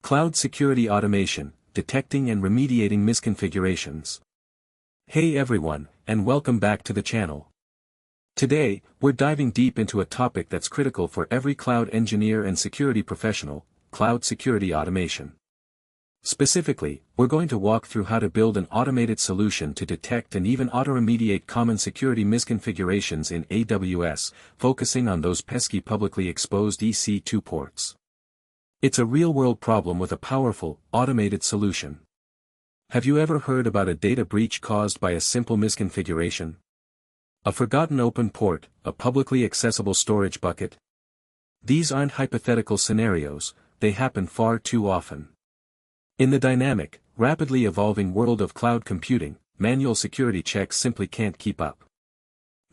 Cloud Security Automation, Detecting and Remediating Misconfigurations. Hey everyone, and welcome back to the channel. Today, we're diving deep into a topic that's critical for every cloud engineer and security professional, cloud security automation. Specifically, we're going to walk through how to build an automated solution to detect and even auto-remediate common security misconfigurations in AWS, focusing on those pesky publicly exposed EC2 ports. It's a real-world problem with a powerful, automated solution. Have you ever heard about a data breach caused by a simple misconfiguration? A forgotten open port, a publicly accessible storage bucket? These aren't hypothetical scenarios, they happen far too often. In the dynamic, rapidly evolving world of cloud computing, manual security checks simply can't keep up.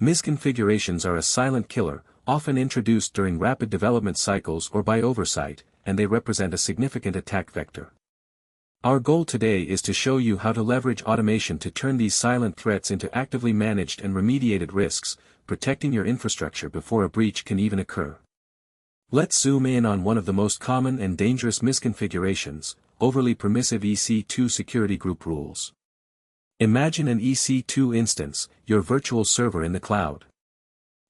Misconfigurations are a silent killer, often introduced during rapid development cycles or by oversight, and they represent a significant attack vector. Our goal today is to show you how to leverage automation to turn these silent threats into actively managed and remediated risks, protecting your infrastructure before a breach can even occur. Let's zoom in on one of the most common and dangerous misconfigurations, overly permissive EC2 security group rules. Imagine an EC2 instance, your virtual server in the cloud.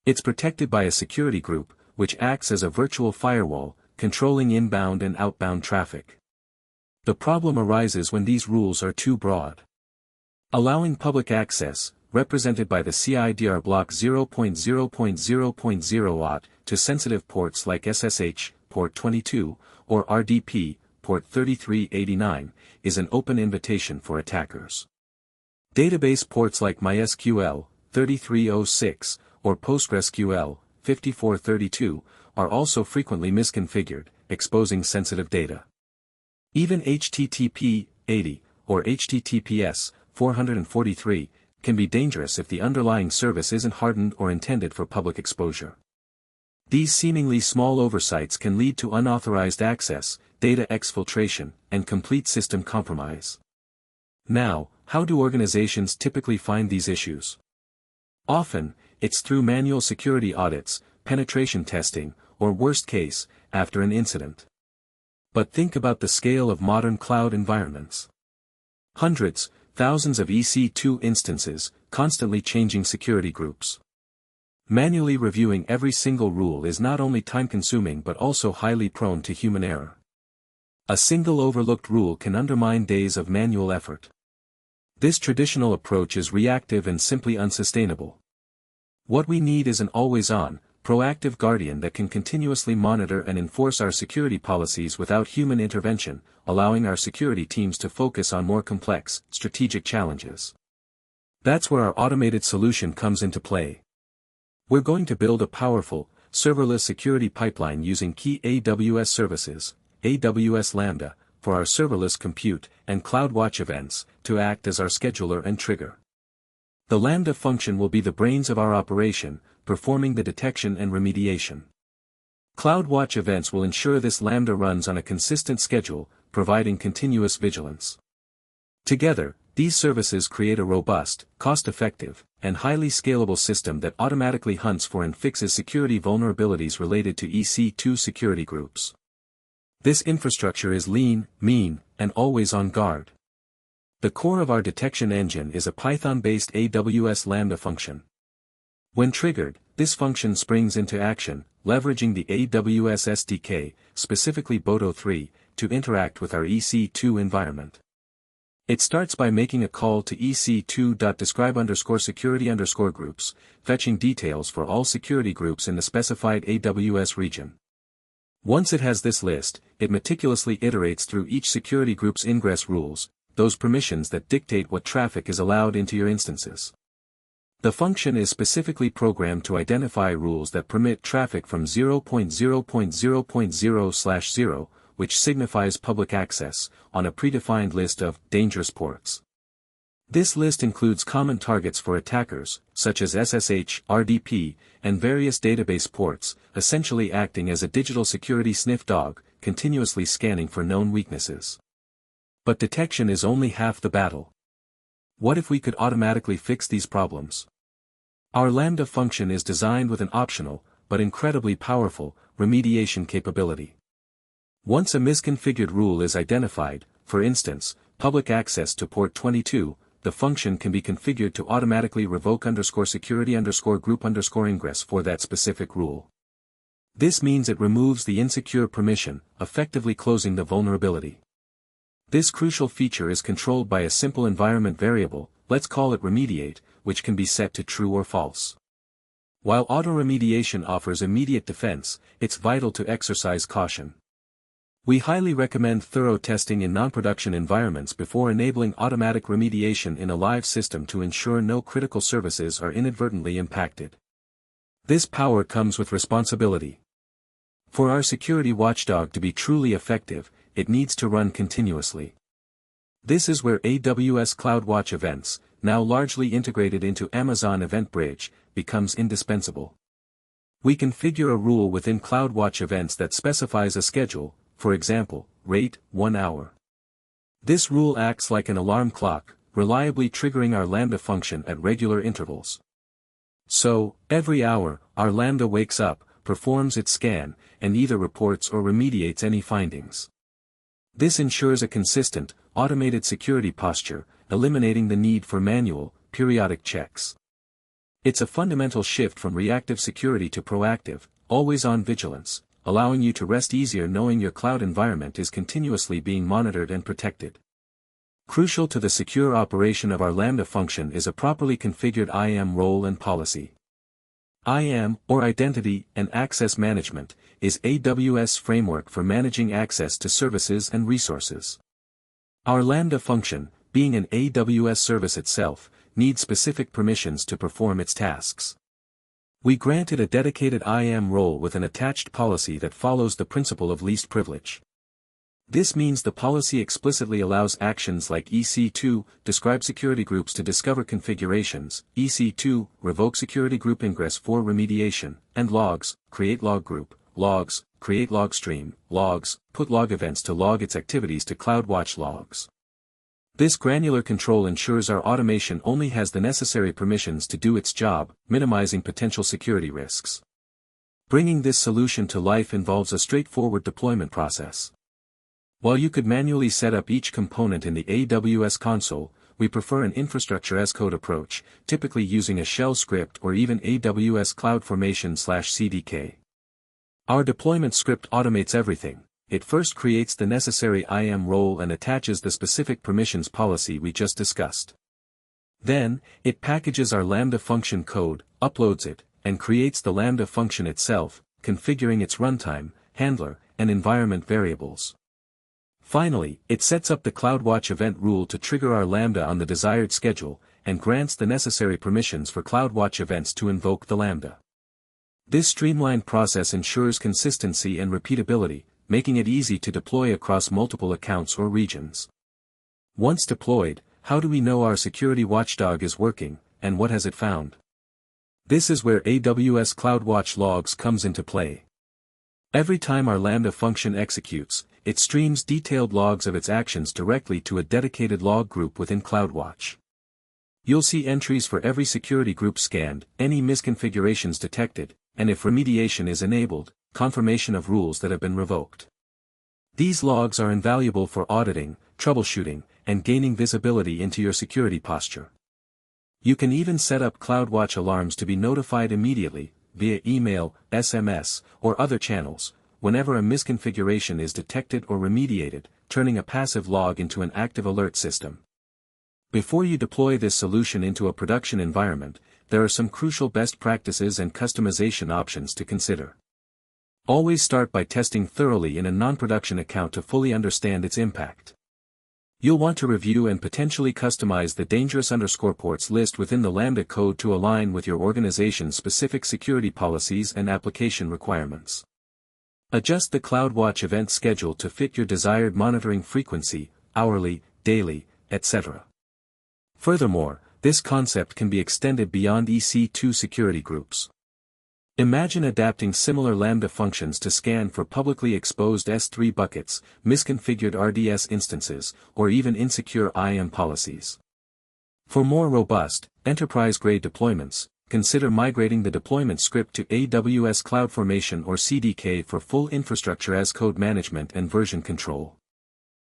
It's protected by a security group, which acts as a virtual firewall, controlling inbound and outbound traffic. The problem arises when these rules are too broad. Allowing public access, represented by the CIDR block 0.0.0.0 auth, to sensitive ports like SSH, port 22, or RDP, port 3389, is an open invitation for attackers. Database ports like MySQL, 3306, or PostgreSQL, 5432, are also frequently misconfigured, exposing sensitive data. Even HTTP 80, or HTTPS 443, can be dangerous if the underlying service isn't hardened or intended for public exposure. These seemingly small oversights can lead to unauthorized access, data exfiltration, and complete system compromise. Now, how do organizations typically find these issues? Often, it's through manual security audits, penetration testing, or worst case, after an incident. But think about the scale of modern cloud environments. Hundreds, thousands of EC2 instances, constantly changing security groups. Manually reviewing every single rule is not only time-consuming but also highly prone to human error. A single overlooked rule can undermine days of manual effort. This traditional approach is reactive and simply unsustainable. What we need is an always-on, proactive guardian that can continuously monitor and enforce our security policies without human intervention, allowing our security teams to focus on more complex, strategic challenges. That's where our automated solution comes into play. We're going to build a powerful, serverless security pipeline using key AWS services, AWS Lambda, for our serverless compute, and CloudWatch events, to act as our scheduler and trigger. The Lambda function will be the brains of our operation, performing the detection and remediation. CloudWatch events will ensure this Lambda runs on a consistent schedule, providing continuous vigilance. Together, these services create a robust, cost-effective, and highly scalable system that automatically hunts for and fixes security vulnerabilities related to EC2 security groups. This infrastructure is lean, mean, and always on guard. The core of our detection engine is a Python-based AWS Lambda function. When triggered, this function springs into action, leveraging the AWS SDK, specifically Boto 3, to interact with our EC2 environment. It starts by making a call to ec2.describe_security_groups, fetching details for all security groups in the specified AWS region. Once it has this list, it meticulously iterates through each security group's ingress rules, those permissions that dictate what traffic is allowed into your instances. The function is specifically programmed to identify rules that permit traffic from 0.0.0.0/0, which signifies public access, on a predefined list of dangerous ports. This list includes common targets for attackers, such as SSH, RDP, and various database ports, essentially acting as a digital security sniff dog, continuously scanning for known weaknesses. But detection is only half the battle. What if we could automatically fix these problems? Our Lambda function is designed with an optional, but incredibly powerful, remediation capability. Once a misconfigured rule is identified, for instance, public access to port 22, the function can be configured to automatically revoke _security_group_ingress for that specific rule. This means it removes the insecure permission, effectively closing the vulnerability. This crucial feature is controlled by a simple environment variable, let's call it remediate, which can be set to true or false. While auto-remediation offers immediate defense, it's vital to exercise caution. We highly recommend thorough testing in non-production environments before enabling automatic remediation in a live system to ensure no critical services are inadvertently impacted. This power comes with responsibility. For our security watchdog to be truly effective, it needs to run continuously. This is where AWS CloudWatch events, now largely integrated into Amazon Event Bridge, becomes indispensable. We configure a rule within CloudWatch events that specifies a schedule, for example, rate 1 hour. This rule acts like an alarm clock, reliably triggering our Lambda function at regular intervals. So, every hour, our Lambda wakes up, performs its scan, and either reports or remediates any findings. This ensures a consistent, automated security posture, eliminating the need for manual, periodic checks. It's a fundamental shift from reactive security to proactive, always-on vigilance, allowing you to rest easier knowing your cloud environment is continuously being monitored and protected. Crucial to the secure operation of our Lambda function is a properly configured IAM role and policy. IAM, or Identity and Access Management, is AWS framework for managing access to services and resources. Our Lambda function, being an AWS service itself, needs specific permissions to perform its tasks. We granted a dedicated IAM role with an attached policy that follows the principle of least privilege. This means the policy explicitly allows actions like EC2, describe security groups to discover configurations, EC2, revoke security group ingress for remediation, and logs, create log group, logs, create log stream, logs, put log events to log its activities to CloudWatch logs. This granular control ensures our automation only has the necessary permissions to do its job, minimizing potential security risks. Bringing this solution to life involves a straightforward deployment process. While you could manually set up each component in the AWS console, we prefer an infrastructure as code approach, typically using a shell script or even AWS CloudFormation/CDK. Our deployment script automates everything. It first creates the necessary IAM role and attaches the specific permissions policy we just discussed. Then, it packages our Lambda function code, uploads it, and creates the Lambda function itself, configuring its runtime, handler, and environment variables. Finally, it sets up the CloudWatch event rule to trigger our Lambda on the desired schedule, and grants the necessary permissions for CloudWatch events to invoke the Lambda. This streamlined process ensures consistency and repeatability, making it easy to deploy across multiple accounts or regions. Once deployed, how do we know our security watchdog is working, and what has it found? This is where AWS CloudWatch logs comes into play. Every time our Lambda function executes, it streams detailed logs of its actions directly to a dedicated log group within CloudWatch. You'll see entries for every security group scanned, any misconfigurations detected, and if remediation is enabled, confirmation of rules that have been revoked. These logs are invaluable for auditing, troubleshooting, and gaining visibility into your security posture. You can even set up CloudWatch alarms to be notified immediately, via email, SMS, or other channels, whenever a misconfiguration is detected or remediated, turning a passive log into an active alert system. Before you deploy this solution into a production environment, there are some crucial best practices and customization options to consider. Always start by testing thoroughly in a non-production account to fully understand its impact. You'll want to review and potentially customize the dangerous_ports list within the Lambda code to align with your organization's specific security policies and application requirements. Adjust the CloudWatch event schedule to fit your desired monitoring frequency, hourly, daily, etc. Furthermore, this concept can be extended beyond EC2 security groups. Imagine adapting similar Lambda functions to scan for publicly exposed S3 buckets, misconfigured RDS instances, or even insecure IAM policies. For more robust, enterprise-grade deployments, consider migrating the deployment script to AWS CloudFormation or CDK for full infrastructure as code management and version control.